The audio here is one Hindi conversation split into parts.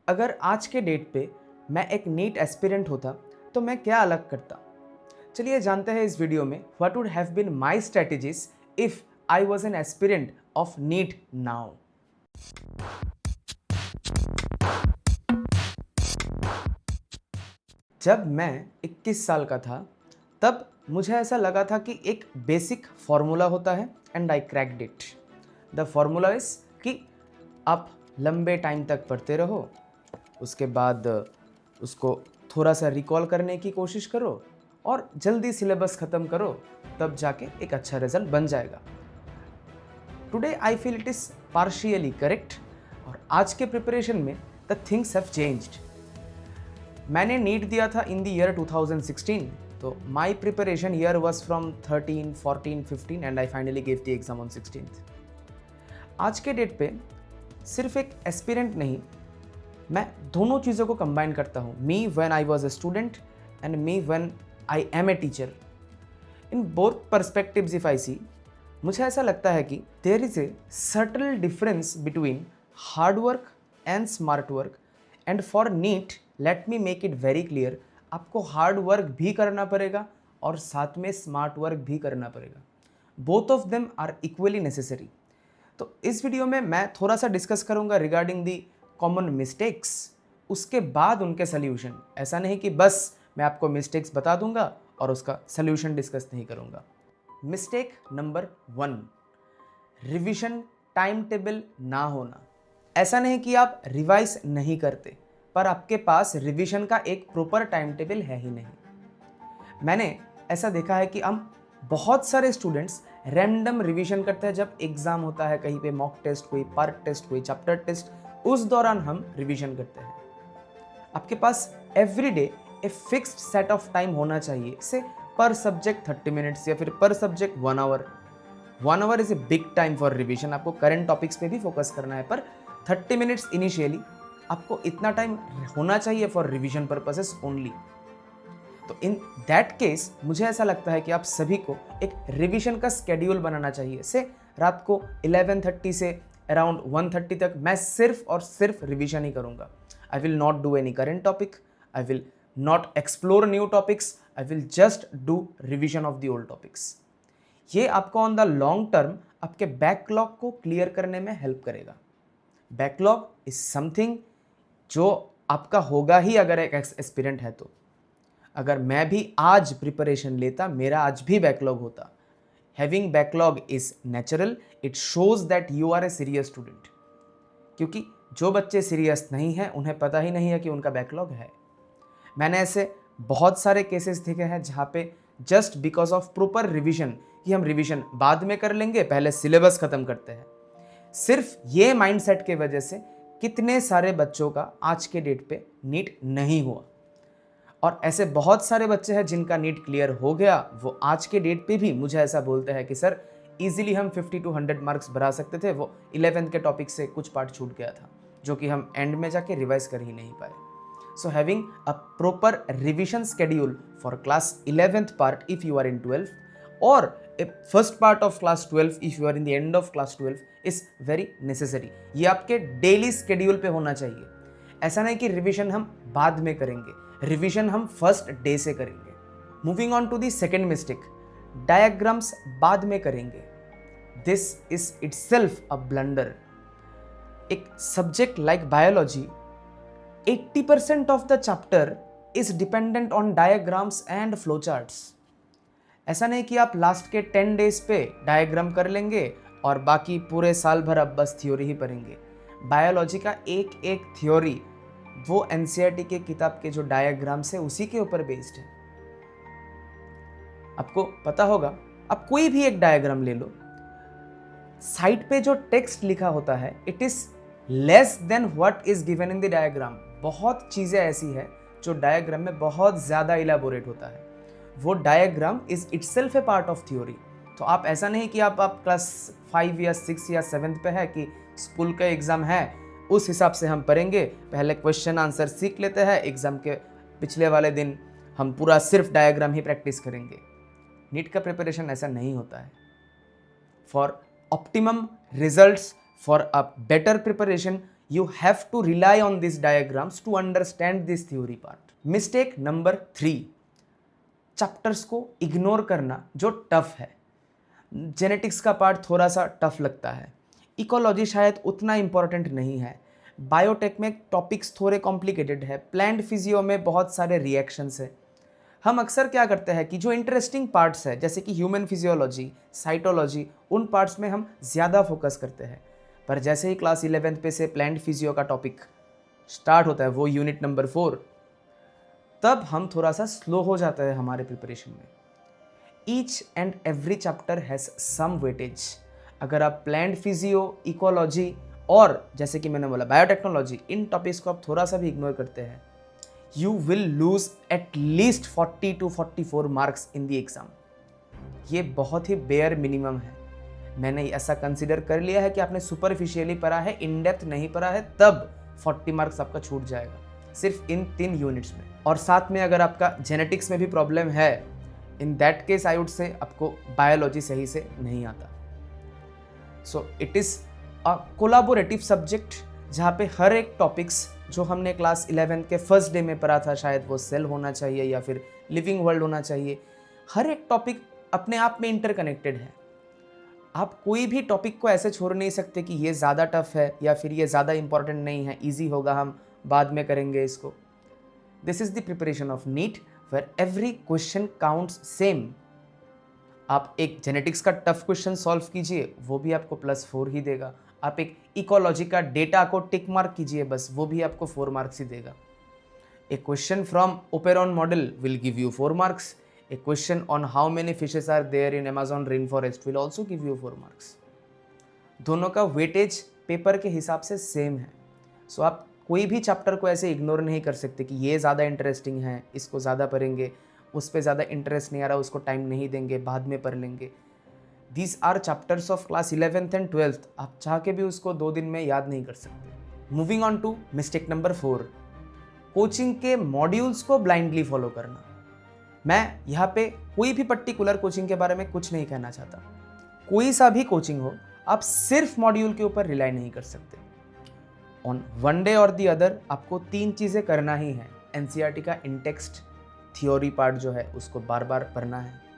अगर आज के डेट पे मैं एक नीट एस्पिरेंट होता तो मैं क्या अलग करता। चलिए जानते हैं इस वीडियो में what would have been my strategies if I was an aspirant of NEET now. जब मैं 21 साल का था तब मुझे ऐसा लगा था कि एक बेसिक फार्मूला होता है and I cracked it. The formula is कि आप लंबे टाइम तक पढ़ते रहो, उसके बाद उसको थोड़ा सा रिकॉल करने की कोशिश करो और जल्दी सिलेबस ख़त्म करो, तब जाके एक अच्छा रिजल्ट बन जाएगा। Today I feel it is partially correct और आज के प्रिपरेशन में द थिंग्स हैव चेंज्ड। मैंने नीट दिया था इन द ईयर 2016, तो माई preparation year was from 13, 14, 15 and I finally gave the exam on 16th। आज के डेट पे सिर्फ एक एस्पिरेंट नहीं, मैं दोनों चीज़ों को कंबाइन करता हूँ। Me when I was a student and me when I am a teacher. In both perspectives if I see, मुझे ऐसा लगता है कि there is a subtle difference between hard work and smart work. And for NEET let me make it very clear, आपको हार्ड वर्क भी करना पड़ेगा और साथ में स्मार्ट वर्क भी करना पड़ेगा। Both of them are equally necessary. तो इस वीडियो में मैं थोड़ा सा डिस्कस करूंगा रिगार्डिंग दी कॉमन मिस्टेक्स, उसके बाद उनके सोल्यूशन। ऐसा नहीं कि बस मैं आपको मिस्टेक्स बता दूंगा और उसका सोल्यूशन डिस्कस नहीं करूंगा। Mistake number 1, revision time table ना होना। ऐसा नहीं कि आप रिवाइज नहीं करते, पर आपके पास रिवीजन का एक प्रॉपर टाइम टेबल है ही नहीं। मैंने ऐसा देखा है कि हम बहुत सारे स्टूडेंट्स रैंडम रिवीजन करते हैं। जब एग्जाम होता है, कहीं पे मॉक टेस्ट, कोई पार्ट टेस्ट, कोई चैप्टर टेस्ट, उस दौरान हम रिवीजन करते हैं। आपके पास every day a fixed set of time होना चाहिए, से पर सब्जेक्ट 30 मिनट्स या फिर पर subject 1 hour. 1 hour is a big time for revision. आपको करंट टॉपिक्स पे भी फोकस करना है, पर 30 मिनट्स इनिशियली आपको इतना टाइम होना चाहिए फॉर रिवीजन पर्पसेस ओनली। तो इन दैट केस मुझे ऐसा लगता है कि आप सभी को एक रिवीजन का स्केड्यूल बनाना चाहिए। से रात को 11:30 से अराउंड 1:30 तक मैं सिर्फ और सिर्फ रिवीजन ही करूंगा। I will not do any current topic, I will not explore new topics, I will just do revision of the old topics. ये आपको ऑन द लॉन्ग टर्म आपके बैकलॉग को क्लियर करने में हेल्प करेगा। बैकलॉग इज समथिंग जो आपका होगा ही अगर एक एस्पिरेंट है तो। अगर मैं भी आज प्रिपरेशन लेता, मेरा आज भी बैकलॉग होता। Having backlog is natural, it shows that you are a serious student. क्योंकि जो बच्चे सीरियस नहीं हैं उन्हें पता ही नहीं है कि उनका बैकलॉग है। मैंने ऐसे बहुत सारे केसेस देखे हैं जहाँ पे just because of proper revision, कि हम रिवीजन बाद में कर लेंगे, पहले सिलेबस खत्म करते हैं, सिर्फ ये माइंडसेट के वजह से कितने सारे बच्चों का आज के डेट पे नीट नहीं हुआ। और ऐसे बहुत सारे बच्चे हैं जिनका नीट क्लियर हो गया, वो आज के डेट पे भी मुझे ऐसा बोलते हैं कि सर इजीली हम 50 to 100 मार्क्स बढ़ा सकते थे, वो 11th के टॉपिक से कुछ पार्ट छूट गया था जो कि हम एंड में जाके रिवाइज कर ही नहीं पाए। So having a proper revision schedule for class 11th part if you are in 12th और a first part of class 12 if you are in the end of class 12 is very necessary. ये आपके डेली शेड्यूल पे होना चाहिए। ऐसा नहीं कि रिविजन हम बाद में करेंगे, रिवीजन हम फर्स्ट डे से करेंगे। Moving on to the second mistake, diagrams बाद में करेंगे। This is itself a blunder. एक subject like biology, 80% of the chapter is dependent on diagrams and flow charts. ऐसा नहीं कि आप लास्ट के 10 डेज पे डायग्राम कर लेंगे और बाकी पूरे साल भर आप बस थ्योरी ही पढ़ेंगे। बायोलॉजी का एक एक थ्योरी वो एनसीईआरटी के किताब के जो डायग्राम्स है उसी के ऊपर बेस्ड है। आपको पता होगा, आप कोई भी एक डायग्राम ले लो, साइड पे जो टेक्स्ट लिखा होता है it is less than what is given in the diagram. बहुत चीजें ऐसी है जो डायग्राम में बहुत ज्यादा इलेबोरेट होता है। वो diagram is itself A part of theory. तो आप ऐसा नहीं कि आप क्लास 5 या 6 या 7 पे है कि स्कूल का एग्जाम है, उस हिसाब से हम पढ़ेंगे, पहले क्वेश्चन आंसर सीख लेते हैं, एग्जाम के पिछले वाले दिन हम पूरा सिर्फ डायग्राम ही प्रैक्टिस करेंगे। नीट का प्रिपरेशन ऐसा नहीं होता है। For optimum results, for a better preparation, You have to rely on these diagrams to understand this theory part. Mistake number 3, chapters को इग्नोर करना जो टफ है। जेनेटिक्स का पार्ट थोड़ा सा टफ लगता है, इकोलॉजी शायद उतना इंपॉर्टेंट नहीं है, बायोटेक में टॉपिक्स थोड़े कॉम्प्लिकेटेड है, प्लांट फिजियो में बहुत सारे रिएक्शंस है। हम अक्सर क्या करते हैं कि जो इंटरेस्टिंग पार्ट्स है जैसे कि ह्यूमन फिजियोलॉजी, साइटोलॉजी, उन पार्ट्स में हम ज़्यादा फोकस करते हैं, पर जैसे ही क्लास 11th पे से प्लांट फिजियो का टॉपिक स्टार्ट होता है, वो यूनिट नंबर 4, तब हम थोड़ा सा स्लो हो जाता है हमारे प्रिपरेशन में। Each and every chapter has some weightage. अगर आप प्लांट फिजियो, इकोलॉजी और जैसे कि मैंने बोला बायोटेक्नोलॉजी, इन टॉपिक्स को आप थोड़ा सा भी इग्नोर करते हैं, you will lose at least 40 to 44 marks in the exam। ये बहुत ही बेयर मिनिमम है। मैंने ऐसा कंसिडर कर लिया है कि आपने सुपरफिशियली पढ़ा है, इन डेप्थ नहीं पढ़ा है, तब 40 मार्क्स आपका छूट जाएगा सिर्फ इन 3 यूनिट्स में। और साथ में अगर आपका जेनेटिक्स में भी प्रॉब्लम है, in that case I would say आपको बायोलॉजी सही से नहीं आता। So it is a collaborative subject जहाँ पे हर एक टॉपिक्स जो हमने क्लास 11 के फर्स्ट डे में पढ़ा था, शायद वो सेल होना चाहिए या फिर लिविंग वर्ल्ड होना चाहिए, हर एक टॉपिक अपने आप में इंटरकनेक्टेड है। आप कोई भी टॉपिक को ऐसे छोड़ नहीं सकते कि ये ज़्यादा टफ है या फिर ये ज़्यादा इंपॉर्टेंट नहीं है, ईजी होगा, हम बाद में करेंगे इसको। This is the preparation of NEET where every question counts same. आप एक जेनेटिक्स का टफ क्वेश्चन सॉल्व कीजिए, वो भी आपको +4 ही देगा। आप एक इकोलॉजी का डेटा को टिक मार्क कीजिए, बस वो भी आपको 4 मार्क्स ही देगा। A question from operon model will give you 4 marks. A question on how many fishes are there in Amazon rain forest will also give you 4 marks. दोनों का वेटेज पेपर के हिसाब से सेम है। सो आप कोई भी चैप्टर को ऐसे इग्नोर नहीं कर सकते कि ये ज़्यादा इंटरेस्टिंग है, इसको ज़्यादा पढ़ेंगे, उस पर ज़्यादा इंटरेस्ट नहीं आ रहा, उसको टाइम नहीं देंगे, बाद में पढ़ लेंगे। These are chapters of class 11th and 12th। आप चाह के भी उसको 2 दिन में याद नहीं कर सकते। Moving on to mistake number 4, coaching के मॉड्यूल्स को ब्लाइंडली फॉलो करना। मैं यहाँ पे कोई भी पर्टिकुलर कोचिंग के बारे में कुछ नहीं कहना चाहता। कोई सा भी कोचिंग हो, आप सिर्फ मॉड्यूल के ऊपर रिलाई नहीं कर सकते। ऑन वन डे और दी अदर आपको 3 चीज़ें करना ही है। एनसीईआरटी का इंटेक्स्ट थियोरी पार्ट जो है उसको बार बार पढ़ना है,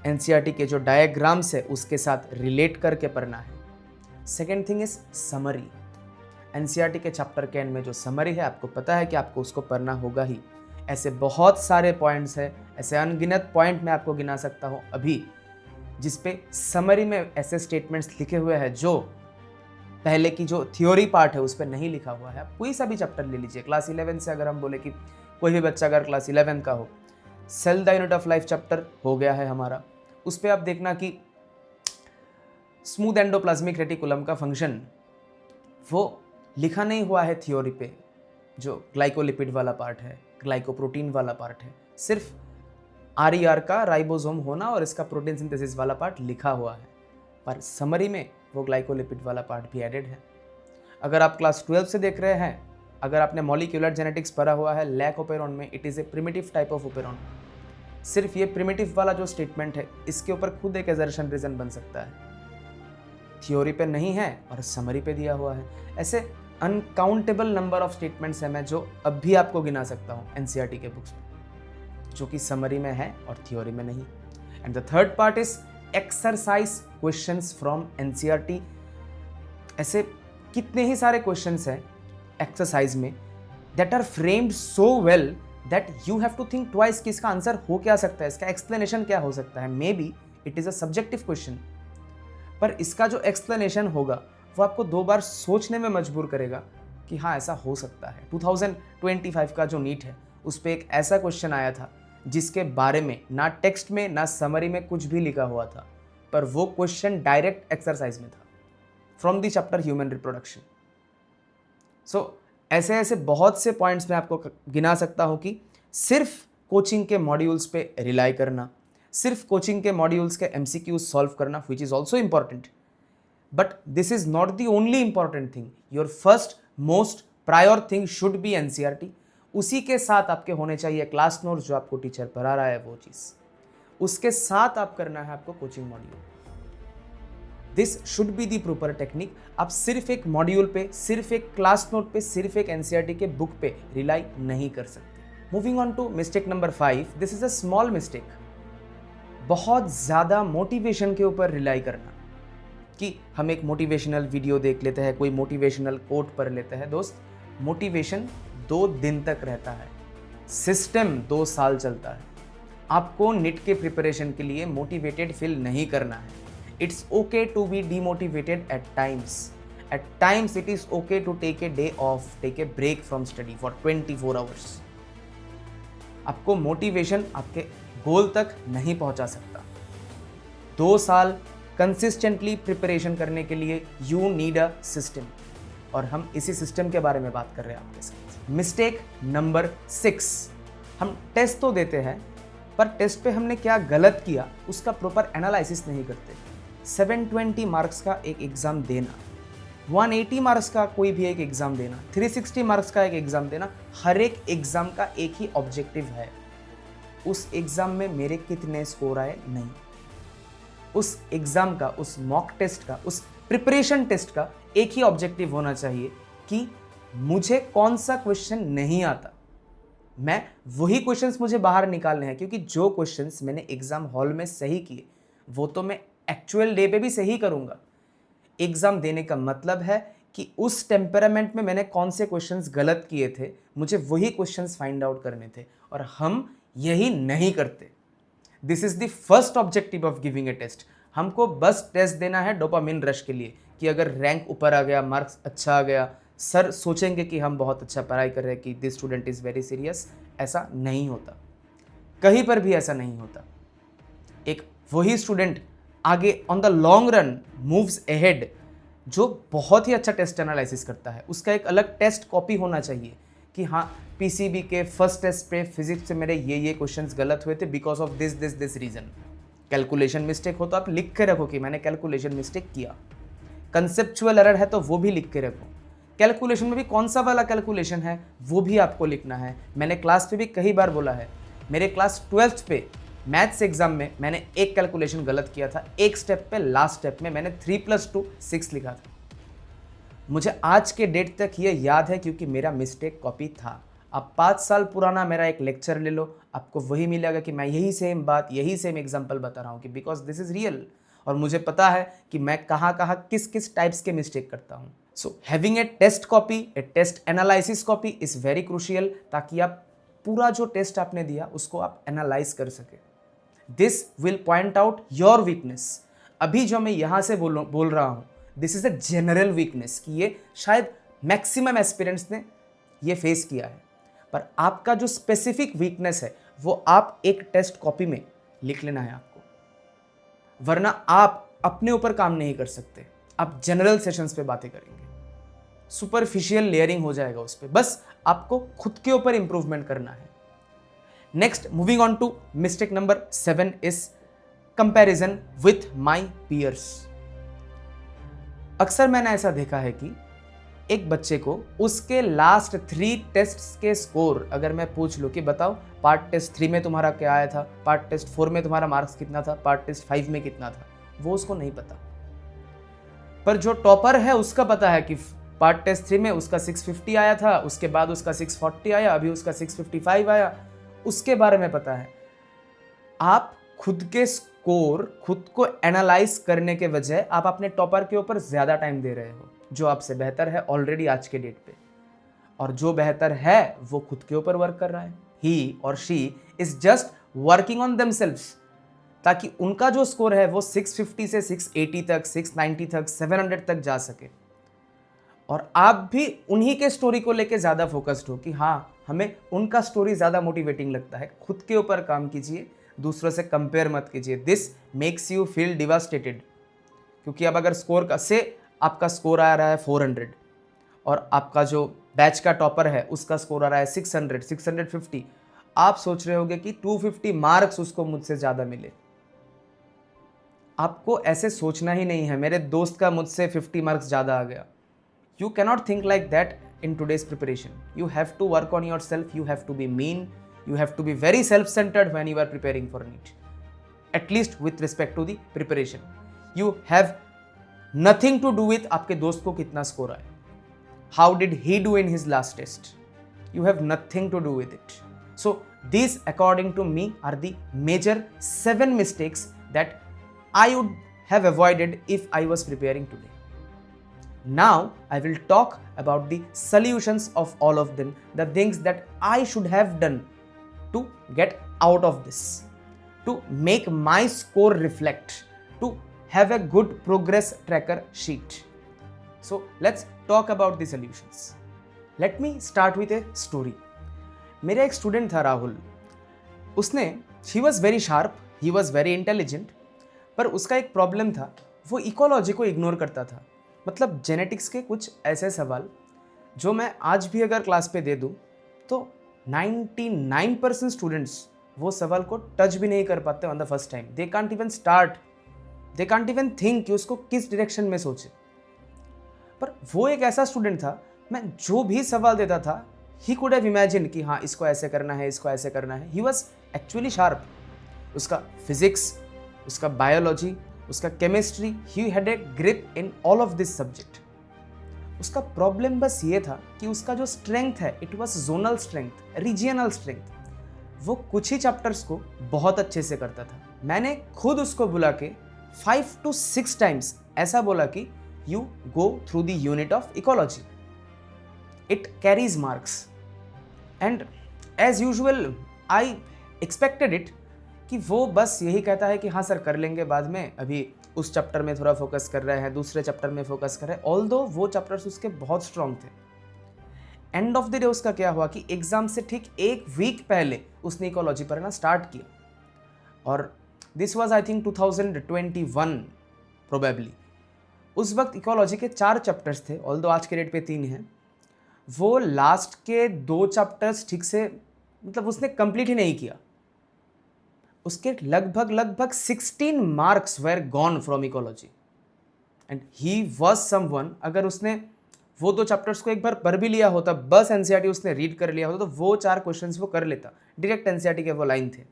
एनसीईआरटी के जो डायग्राम्स है उसके साथ रिलेट करके पढ़ना है। Second thing is summary. NCERT के चैप्टर के एंड में जो समरी है, आपको पता है कि आपको उसको पढ़ना होगा ही। ऐसे बहुत सारे पॉइंट्स हैं, ऐसे अनगिनत पॉइंट मैं आपको गिना सकता हूँ अभी, जिसपे समरी में ऐसे स्टेटमेंट्स लिखे हुए हैं जो पहले की जो थियोरी पार्ट है उस पर नहीं लिखा हुआ है। आप कोई सा भी चैप्टर ले लीजिए, क्लास 11 से अगर हम बोले कि कोई भी बच्चा अगर क्लास 11 का हो, cell the unit of life chapter हो गया है हमारा, उस पर आप देखना कि स्मूथ एंडोप्लाज्मिक रेटिकुलम का फंक्शन वो लिखा नहीं हुआ है थियोरी पे। जो ग्लाइकोलिपिड वाला पार्ट है, ग्लाइकोप्रोटीन वाला पार्ट है, सिर्फ आरईआर का राइबोसोम होना और इसका प्रोटीन सिंथेसिस वाला पार्ट लिखा हुआ है, पर समरी में वो ग्लाइकोलिपिड वाला पार्ट भी एडेड है। अगर आप क्लास 12 से देख रहे हैं, अगर आपने मॉलिक्यूलर जेनेटिक्स पढ़ा हुआ है, लैक ओपेरॉन में, it is a primitive type of operon. सिर्फ ये प्रिमिटिव वाला जो स्टेटमेंट है, इसके ऊपर खुद एक एजर्शन रीजन बन सकता है। थियोरी पे नहीं है और समरी पे दिया हुआ है। ऐसे अनकाउंटेबल नंबर ऑफ स्टेटमेंट्स हैं मैं जो अब भी आपको गिना सकता हूँ एनसीईआरटी के बुक्स में, जो कि समरी में है और थियोरी में नहीं। And the third part is exercise questions from NCERT. ऐसे कितने ही सारे क्वेश्चंस हैं एक्सरसाइज में that are framed so well that you have to think twice कि इसका आंसर हो क्या सकता है, इसका एक्सप्लेनेशन क्या हो सकता है। May be it is a subjective question, पर इसका जो एक्सप्लेनेशन होगा वो आपको 2 बार सोचने में मजबूर करेगा कि हाँ ऐसा हो सकता है। 2025 का जो नीट है उस पर एक ऐसा क्वेश्चन आया था जिसके बारे में ना टेक्स्ट में ना समरी में कुछ भी लिखा हुआ था, पर वो क्वेश्चन डायरेक्ट एक्सरसाइज में था from the chapter human reproduction. So ऐसे ऐसे बहुत से पॉइंट्स मैं आपको गिना सकता हूँ कि सिर्फ कोचिंग के मॉड्यूल्स पे रिलाई करना, सिर्फ कोचिंग के मॉड्यूल्स के एमसीक्यूज सॉल्व करना, which is also important, but this is not the only important thing. Your first most prior thing should be NCERT. उसी के साथ आपके होने चाहिए क्लास नोट्स जो आपको टीचर पढ़ा रहा है वो चीज़, उसके साथ आप करना है आपको coaching module. This should be the proper technique. आप सिर्फ एक मॉड्यूल पे, सिर्फ एक क्लास नोट पे, सिर्फ एक एनसीईआरटी के बुक पे रिलाई नहीं कर सकते। Moving on to mistake number 5, this is a small mistake. बहुत ज़्यादा मोटिवेशन के ऊपर रिलाई करना कि हम एक मोटिवेशनल वीडियो देख लेते हैं, कोई मोटिवेशनल कोट पढ़ लेते हैं। दोस्त, मोटिवेशन 2 दिन तक रहता है, सिस्टम 2 साल चलता है। आपको नीट के प्रिपरेशन के लिए मोटिवेटेड फील नहीं करना है। It's okay to be demotivated at times. At times it is okay to take a day off, take a break from study for 24 hours. आपको मोटिवेशन आपके गोल तक नहीं पहुंचा सकता। 2 साल कंसिस्टेंटली प्रिपरेशन करने के लिए यू नीड अ सिस्टम, और हम इसी सिस्टम के बारे में बात कर रहे हैं आपके साथ। मिस्टेक नंबर 6, हम टेस्ट तो देते हैं पर टेस्ट पे हमने क्या गलत किया उसका प्रॉपर एनालिसिस नहीं करते। 720 मार्क्स का एक एग्ज़ाम देना, 180 मार्क्स का कोई भी एक एग्ज़ाम देना, 360 मार्क्स का एक एग्ज़ाम देना, हर एक एग्ज़ाम का एक ही ऑब्जेक्टिव है। उस एग्ज़ाम में मेरे कितने स्कोर आए नहीं, उस एग्ज़ाम का, उस मॉक टेस्ट का, उस प्रिपरेशन टेस्ट का एक ही ऑब्जेक्टिव होना चाहिए कि मुझे कौन सा क्वेश्चन नहीं आता, मैं वही क्वेश्चंस मुझे बाहर निकालने हैं। क्योंकि जो क्वेश्चंस मैंने एग्ज़ाम हॉल में सही किए वो तो मैं एक्चुअल डे पे भी सही करूँगा। एग्ज़ाम देने का मतलब है कि उस टेम्परामेंट में मैंने कौन से क्वेश्चंस गलत किए थे, मुझे वही क्वेश्चंस फाइंड आउट करने थे, और हम यही नहीं करते। This is the first objective of giving a test. हमको बस टेस्ट देना है डोपामिन रश के लिए कि अगर रैंक ऊपर आ गया, मार्क्स अच्छा आ गया, सर सोचेंगे कि हम बहुत अच्छा पढ़ाई कर रहे हैं, कि this student is very serious. ऐसा नहीं होता, कहीं पर भी ऐसा नहीं होता। एक वही स्टूडेंट आगे on the long run moves ahead जो बहुत ही अच्छा टेस्ट एनालिसिस करता है। उसका एक अलग टेस्ट कॉपी होना चाहिए कि हाँ, पीसीबी के फर्स्ट टेस्ट पे फिजिक्स से मेरे ये क्वेश्चंस गलत हुए थे because of this reason. Calculation mistake हो तो आप लिख के रखो कि मैंने कैलकुलेशन मिस्टेक किया। कंसेप्चुअल एरर है तो वो भी लिख के रखो। कैलकुलेशन में भी कौन सा वाला कैलकुलेशन है वो भी आपको लिखना है। मैंने क्लास पे भी कई बार बोला है, मेरे क्लास 12th पे मैथ्स एग्जाम में मैंने एक कैलकुलेशन गलत किया था, एक स्टेप पे, लास्ट स्टेप में मैंने 3+2 6 लिखा था। मुझे आज के डेट तक ये याद है क्योंकि मेरा मिस्टेक कॉपी था। आप 5 साल पुराना मेरा एक लेक्चर ले लो, आपको वही मिलेगा कि मैं यही सेम बात, यही सेम एग्जाम्पल बता रहा हूँ कि बिकॉज दिस इज़ रियल, और मुझे पता है कि मैं कहाँ कहाँ किस किस टाइप्स के मिस्टेक करता हूँ। So having a test copy, a test analysis copy is very crucial, ताकि आप पूरा जो टेस्ट आपने दिया उसको आप एनालाइज कर सके। This will point out your weakness. अभी जो मैं यहाँ से बोल रहा हूँ, this is a general weakness कि ये शायद मैक्सिमम एस्पिरेंट्स ने ये फेस किया है, पर आपका जो स्पेसिफिक वीकनेस है वो आप एक टेस्ट कॉपी में लिख लेना है आपको, वरना आप अपने ऊपर काम नहीं कर सकते। आप जनरल सेशंस पे बातें करेंगे, सुपरफिशियल लेयरिंग हो जाएगा उस पर। बस आपको खुद के ऊपर इंप्रूवमेंट करना है। Next, moving on to mistake number 7 is comparison with my peers. अक्सर मैंने ऐसा देखा है कि एक बच्चे को उसके लास्ट 3 टेस्ट्स के स्कोर अगर मैं पूछ लूँ कि बताओ पार्ट टेस्ट 3 में तुम्हारा क्या आया था, पार्ट टेस्ट 4 में तुम्हारा मार्क्स कितना था, पार्ट टेस्ट 5 में कितना था, वो उसको नहीं पता। पर जो टॉपर है उसका पता है कि पार्ट टेस्ट 3 में उसका 650 आया था, उसके बाद उसका 640 आया, अभी उसका 655 आया, उसके बारे में पता है। आप खुद के स्कोर खुद को एनालाइज करने के बजाय आप अपने टॉपर के ऊपर ज़्यादा टाइम दे रहे हो, जो आपसे बेहतर है ऑलरेडी आज के डेट पे, और जो बेहतर है वो खुद के ऊपर वर्क कर रहा है। ही और she is just working on themselves, ताकि उनका जो स्कोर है वो 650 से 680 तक, 690 तक, 700 तक जा सके, और आप भी उन्हीं के स्टोरी को लेके ज़्यादा फोकस्ड हो कि हाँ, हमें उनका स्टोरी ज़्यादा मोटिवेटिंग लगता है। खुद के ऊपर काम कीजिए, दूसरों से कंपेयर मत कीजिए। This makes you feel devastated, क्योंकि अब अगर स्कोर का से आपका स्कोर आ रहा है 400 और आपका जो बैच का टॉपर है उसका स्कोर आ रहा है 600, 650, आप सोच रहे होगे कि 250 मार्क्स उसको मुझसे ज़्यादा मिले। आपको ऐसे सोचना ही नहीं है, मेरे दोस्त का मुझसे 50 मार्क्स ज़्यादा आ गया। You cannot think like that in today's preparation. You have to work on yourself. You have to be mean. You have to be very self-centered when you are preparing for NEET. At least with respect to the preparation. You have nothing to do with आपके दोस्त को कितना स्कोर आया, how did he do in his last test, you have nothing to do with it. So these according to me are the major 7 mistakes that I would have avoided if I was preparing today. Now I will talk about the solutions of all of them, the things that I should have done to get out of this, to make my score reflect, to have a good progress tracker sheet. So let's talk about the solutions. Let me start with a story. मेरा एक स्टूडेंट था राहुल. उसने he was very sharp, he was very intelligent, पर उसका एक प्रॉब्लम था, वो इकोलॉजी को इग्नोर करता था. मतलब जेनेटिक्स के कुछ ऐसे सवाल जो मैं आज भी अगर क्लास पे दे दूँ तो 99% स्टूडेंट्स वो सवाल को टच भी नहीं कर पाते on the first time. They can't even start, they can't even think कि उसको किस डायरेक्शन में सोचे. पर वो एक ऐसा स्टूडेंट था, मैं जो भी सवाल देता था ही कुड हैव इमेजिन कि हाँ इसको ऐसे करना है, इसको ऐसे करना है. He was actually sharp. उसका फिजिक्स, उसका बायोलॉजी, उसका chemistry, he had a grip in all of this subject. उसका प्रॉब्लम बस ये था कि उसका जो स्ट्रेंथ है it was zonal strength, regional strength. वो कुछ ही चैप्टर्स को बहुत अच्छे से करता था. मैंने खुद उसको बुला के 5 to 6 टाइम्स ऐसा बोला कि you go through the unit of ecology, it carries marks. And as usual I expected it कि वो बस यही कहता है कि हाँ सर कर लेंगे बाद में, अभी उस चैप्टर में थोड़ा फोकस कर रहे हैं, दूसरे चैप्टर में फोकस कर रहे हैं. ऑल्दो वो चैप्टर्स उसके बहुत स्ट्रॉन्ग थे. एंड ऑफ द डे उसका क्या हुआ कि एग्जाम से ठीक एक वीक पहले उसने इकोलॉजी पढ़ना स्टार्ट किया. और this was I think 2021 probably. उस वक्त इकोलॉजी के 4 चैप्टर्स थे, ऑल्दो आज के डेट पे 3 हैं. वो लास्ट के 2 चैप्टर्स ठीक से मतलब उसने कंप्लीट ही नहीं किया. उसके लगभग 16 marks were gone from ecology. And he was someone, अगर उसने वो 2 चैप्टर्स को एक बार पढ़ भी लिया होता, बस एनसीईआरटी उसने रीड कर लिया होता, तो वो 4 क्वेश्चंस वो कर लेता. डायरेक्ट एनसीईआरटी के वो लाइन थे.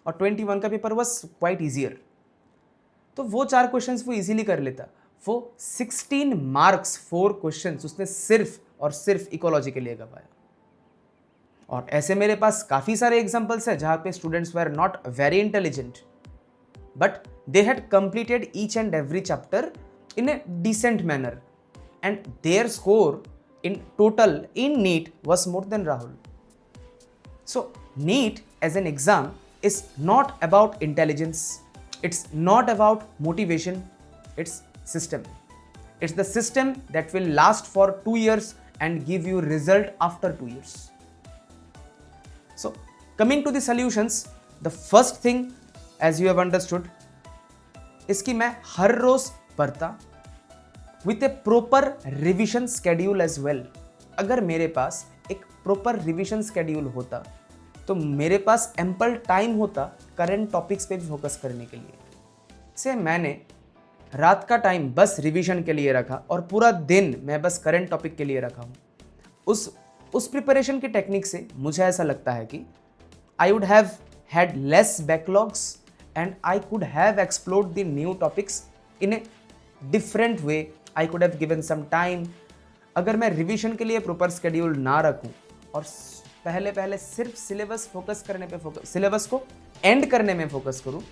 और 21 का पेपर वॉज क्वाइट ईजियर, तो वो 4 क्वेश्चंस वो इजीली कर लेता. वो 16 मार्क्स 4 क्वेश्चंस उसने सिर्फ और सिर्फ इकोलॉजी के लिए गवाया. और ऐसे मेरे पास काफ़ी सारे एग्जाम्पल्स हैं जहाँ पे students were not very intelligent but they had completed each and every chapter in a decent manner and their score in total in NEET was more than Rahul. So NEET as an exam is not about intelligence, it's not about motivation, it's system. It's the system that will last for 2 years and give you result after 2 years. So coming to the solutions, the first thing as you have understood is कि मैं हर रोज पढ़ता with a proper revision schedule as well. अगर मेरे पास एक proper revision schedule होता तो मेरे पास ample time होता current topics पे भी फोकस करने के लिए. से मैंने रात का टाइम बस रिवीजन के लिए रखा और पूरा दिन मैं बस करंट टॉपिक के लिए रखा हूँ. उस प्रिपरेशन की टेक्निक से मुझे ऐसा लगता है कि I would have had less backlogs and I could have explored the new topics in a different way. I could have given some time. अगर मैं रिवीजन के लिए प्रॉपर स्केड्यूल ना रखूँ और पहले सिर्फ सिलेबस फोकस करने पे सिलेबस को एंड करने में फोकस करूँ,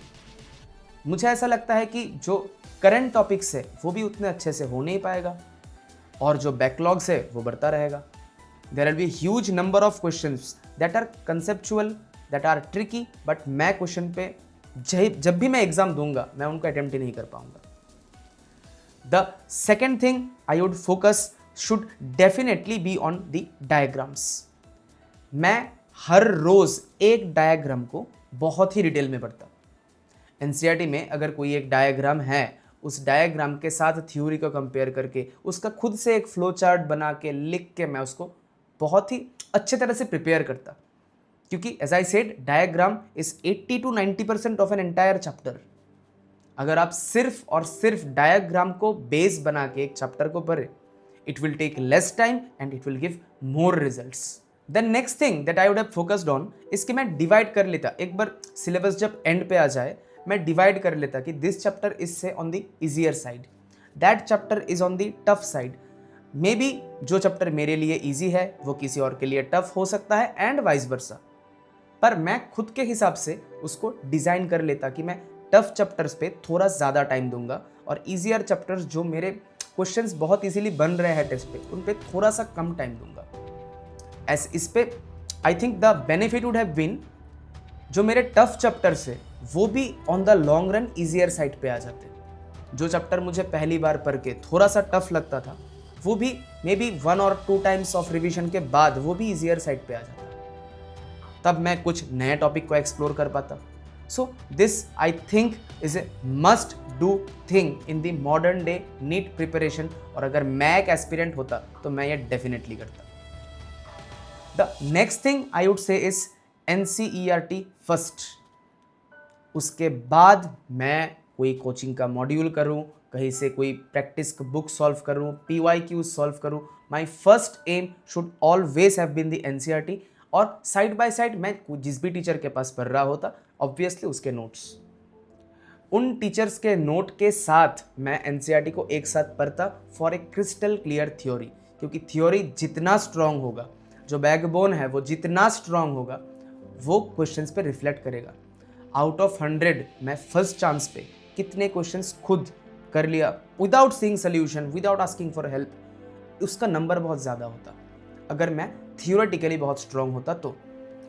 मुझे ऐसा लगता है कि जो करंट टॉपिक्स है वो भी उतने अच्छे से हो नहीं पाएगा और जो बैकलॉग्स है वो बढ़ता रहेगा. There will be huge number of questions that are conceptual, that are tricky, but मैं क्वेश्चन पे जब भी मैं एग्जाम दूंगा मैं उनको अटेम्प्ट ही नहीं कर पाऊंगा. The second thing I would focus should definitely be on the diagrams. मैं हर रोज एक डायग्राम को बहुत ही डिटेल में पढ़ता. एनसीईआरटी में अगर कोई एक डायग्राम है, उस डायग्राम के साथ थ्योरी को कंपेयर करके उसका खुद से एक फ्लो चार्ट बना के लिख के मैं उसको बहुत ही अच्छे तरह से प्रिपेयर करता. क्योंकि as I said diagram is 80 to 90% of an entire chapter. अगर आप सिर्फ और सिर्फ डायग्राम को बेस बना के एक चैप्टर को पढ़े, it will take less time and it will give more results. The next thing that I would have focused on इसके मैं डिवाइड कर लेता. एक बार सिलेबस जब एंड पे आ जाए मैं डिवाइड कर लेता कि दिस चैप्टर इज से on the easier side, that chapter is on the tough side. May be जो चैप्टर मेरे लिए ईजी है वो किसी और के लिए टफ हो सकता है एंड वाइस वर्सा, पर मैं खुद के हिसाब से उसको डिज़ाइन कर लेता कि मैं टफ चैप्टर्स पे थोड़ा ज़्यादा टाइम दूंगा और ईजियर चैप्टर्स जो मेरे क्वेश्चंस बहुत इजीली बन रहे हैं टेस्ट पे उन पे थोड़ा सा कम टाइम दूंगा। इस पे I think the benefit would have been जो मेरे टफ चैप्टर्स है वो भी on the long run easier side पे आ जाते। जो चैप्टर मुझे पहली बार पढ़ के थोड़ा सा टफ लगता था वो भी मे बी 1 और 2 टाइम्स ऑफ रिविजन के बाद वो भी ईजियर साइड पे आ जाता, तब मैं कुछ नए टॉपिक को एक्सप्लोर कर पाता। So this I think is a must do thing in the modern day NEET preparation, और अगर मैं एक एस्पिरेंट होता तो मैं ये डेफिनेटली करता। The next thing I would say is NCERT first. उसके बाद मैं कोई कोचिंग का मॉड्यूल करूं, कहीं से कोई प्रैक्टिस बुक सॉल्व करूं, PYQ सॉल्व करूं, my first aim should always have been the NCERT। और साइड बाय साइड मैं जिस भी टीचर के पास पढ़ रहा होता ऑब्वियसली उसके नोट्स, उन टीचर्स के नोट के साथ मैं NCERT को एक साथ पढ़ता for a crystal clear theory, क्योंकि थ्योरी जितना स्ट्रांग होगा, जो बैकबोन है वो जितना स्ट्रांग होगा, वो क्वेश्चंस पे रिफ्लेक्ट करेगा। आउट ऑफ 100 मैं फर्स्ट चांस पे कितने क्वेश्चंस खुद कर लिया without seeing solution, without asking for help, उसका नंबर बहुत ज़्यादा होता अगर मैं थियोरेटिकली बहुत स्ट्रांग होता तो।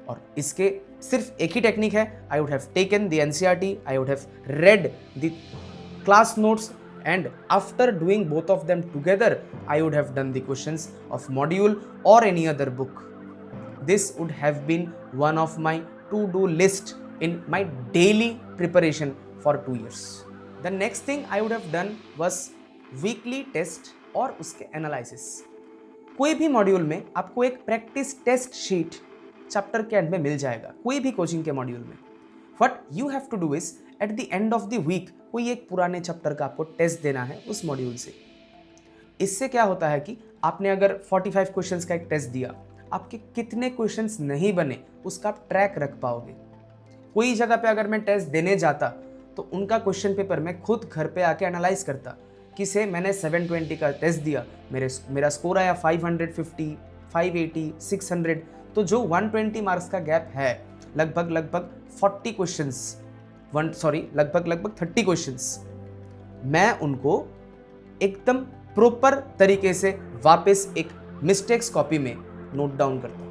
और इसके सिर्फ एक ही टेक्निक है, आई would have taken the NCERT, I would have read the class notes, and after doing both of them together I would have done the questions of module or any other book. This would have been one of my to-do list in my daily preparation for 2 years. The next thing I would have done was weekly test और उसके analysis. कोई भी मॉड्यूल में आपको एक प्रैक्टिस टेस्ट शीट चैप्टर के एंड में मिल जाएगा, कोई भी कोचिंग के मॉड्यूल में। What you have to do is at the end of the week कोई एक पुराने चैप्टर का आपको टेस्ट देना है उस मॉड्यूल से। इससे क्या होता है कि आपने अगर 45 क्वेश्चंस का एक टेस्ट दिया, आपके कितने क्वेश्चंस नहीं बने उसका आप ट्रैक रख पाओगे। कोई जगह पे अगर मैं टेस्ट देने जाता तो उनका क्वेश्चन पेपर मैं खुद घर पे आके एनालाइज करता कि से मैंने 720 का टेस्ट दिया, मेरा स्कोर आया 550, 580, 600, तो जो 120 मार्क्स का गैप है लगभग 40 क्वेश्चंस, लगभग 30 क्वेश्चंस, मैं उनको एकदम प्रॉपर तरीके से वापस एक मिस्टेक्स कॉपी में नोट डाउन करता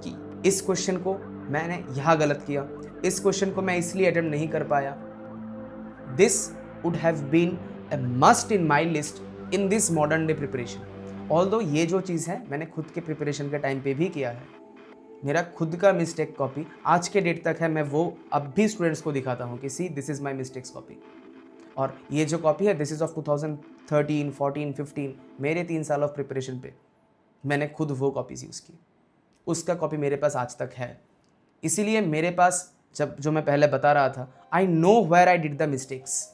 कि इस क्वेश्चन को मैंने यहाँ गलत किया, इस क्वेश्चन को मैं इसलिए अटेम्प्ट नहीं कर पाया। This would have been a must in my list in this modern day preparation. Although ये जो चीज़ है मैंने खुद के प्रिपरेशन के टाइम पे भी किया है, मेरा खुद का मिस्टेक कॉपी आज के डेट तक है, मैं वो अब भी स्टूडेंट्स को दिखाता हूँ कि see this is my mistakes copy. और ये जो कॉपी है दिस इज़ ऑफ 2013, 14, 15, मेरे 3 साल ऑफ प्रिपरेशन पे मैंने खुद वो कॉपीज यूज़ की, उसका कॉपी मेरे पास आज तक है। इसीलिए मेरे पास जो मैं पहले बता रहा था, I know where I did the mistakes.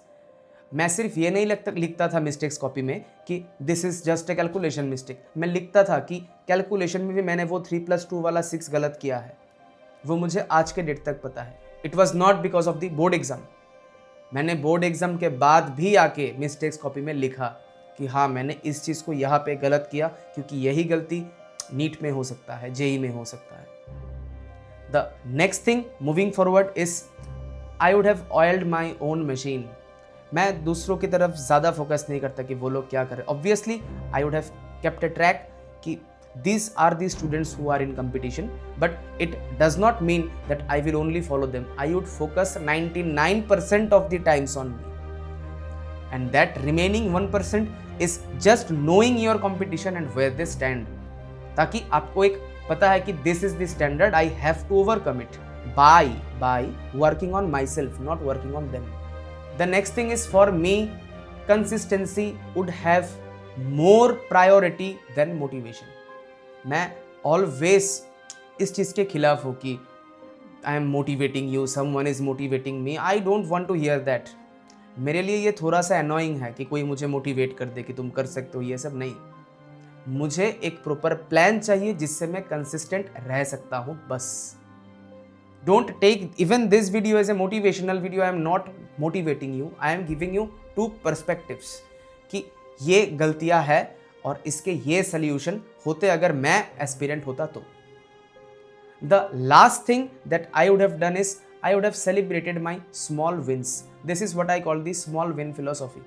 मैं सिर्फ ये नहीं लिखता था मिस्टेक्स कॉपी में कि this is just a calculation mistake, मैं लिखता था कि कैलकुलेशन में भी मैंने वो 3+2 वाला 6 गलत किया है, वो मुझे आज के डेट तक पता है। It was not because of the board exam, मैंने बोर्ड एग्ज़ाम के बाद भी आके मिस्टेक्स कॉपी में लिखा कि हाँ मैंने इस चीज़ को यहाँ पे गलत किया, क्योंकि यही गलती नीट में हो सकता है, जेई में हो सकता है। The next thing moving forward is I would have oiled my own machine. मैं दूसरों की तरफ ज़्यादा फोकस नहीं करता कि वो लोग क्या करें। Obviously I would have kept a track कि these are the students who are in competition, but it does not mean that I will only follow them. I would focus 99% of the times on me, and that remaining 1% is just knowing your competition and where they stand, ताकि आपको एक पता है कि this is the standard, I have to overcome it by working on myself, not working on them. The next thing is for me, consistency would have more priority than motivation. मैं ऑलवेज इस चीज़ के खिलाफ हूँ कि I am motivating you, someone is motivating me. I don't want to hear that. मेरे लिए ये थोड़ा सा अनोइंग है कि कोई मुझे मोटिवेट कर दे कि तुम कर सकते हो, ये सब नहीं। मुझे एक प्रॉपर प्लान चाहिए जिससे मैं कंसिस्टेंट रह सकता हूँ, बस। Don't take even this video as a motivational video. I am not motivating you, I am giving you 2 perspectives कि ये गलतियां है और इसके ये सोल्यूशन होते अगर मैं एस्पिरेंट होता तो। The last thing that I would have done is I would have celebrated my small wins. This is what I call the small win philosophy.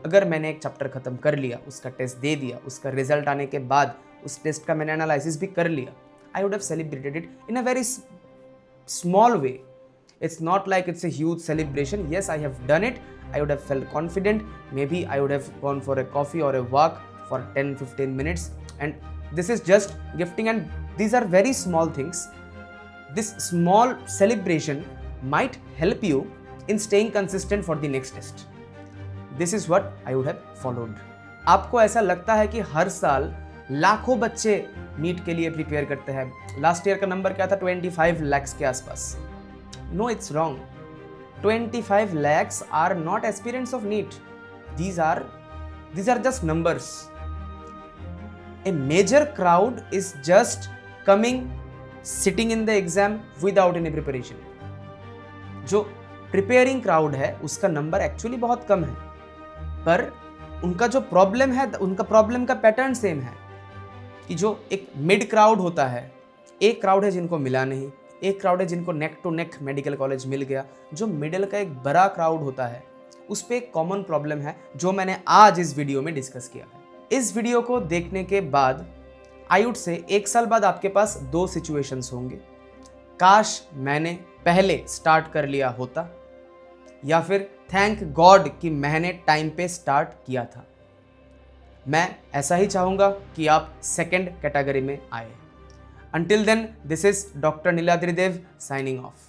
अगर मैंने एक चैप्टर खत्म कर लिया, उसका टेस्ट दे दिया, उसका रिजल्ट आने के बाद उस टेस्ट का मैंने एनालिसिस भी कर लिया, I would have celebrated it in a very small way. It's not like it's a huge celebration. Yes, I have done it. I would have felt confident. Maybe I would have gone for a coffee or a walk for 10-15 minutes. And this is just gifting, and these are very small things. This small celebration might help you in staying consistent for the next test. This is what I would have followed. आपको ऐसा लगता है कि हर साल लाखों बच्चे नीट के लिए प्रिपेयर करते हैं? लास्ट ईयर का नंबर क्या था? 25 lakhs के आसपास. No, it's wrong. 25 lakhs are not aspirants of NEET. These are just numbers. A major crowd is just coming, sitting in the exam without any preparation. जो प्रिपेयरिंग क्राउड है उसका नंबर एक्चुअली बहुत कम है, पर उनका जो प्रॉब्लम है, उनका प्रॉब्लम का पैटर्न सेम है कि जो एक मिड क्राउड होता है, एक क्राउड है जिनको मिला नहीं, एक क्राउड है जिनको neck to neck medical college मिल गया। जो मिडिल का एक बड़ा क्राउड होता है उस पर एक कॉमन प्रॉब्लम है जो मैंने आज इस वीडियो में डिस्कस किया है। इस वीडियो को देखने के बाद आई वुड से 1 साल बाद आपके पास 2 सिचुएशंस होंगे। काश मैंने पहले स्टार्ट कर लिया होता, या फिर थैंक गॉड कि मैंने टाइम पे स्टार्ट किया था। मैं ऐसा ही चाहूँगा कि आप सेकंड कैटेगरी में आए। Until then, this is Dr. Niladri Dev signing off.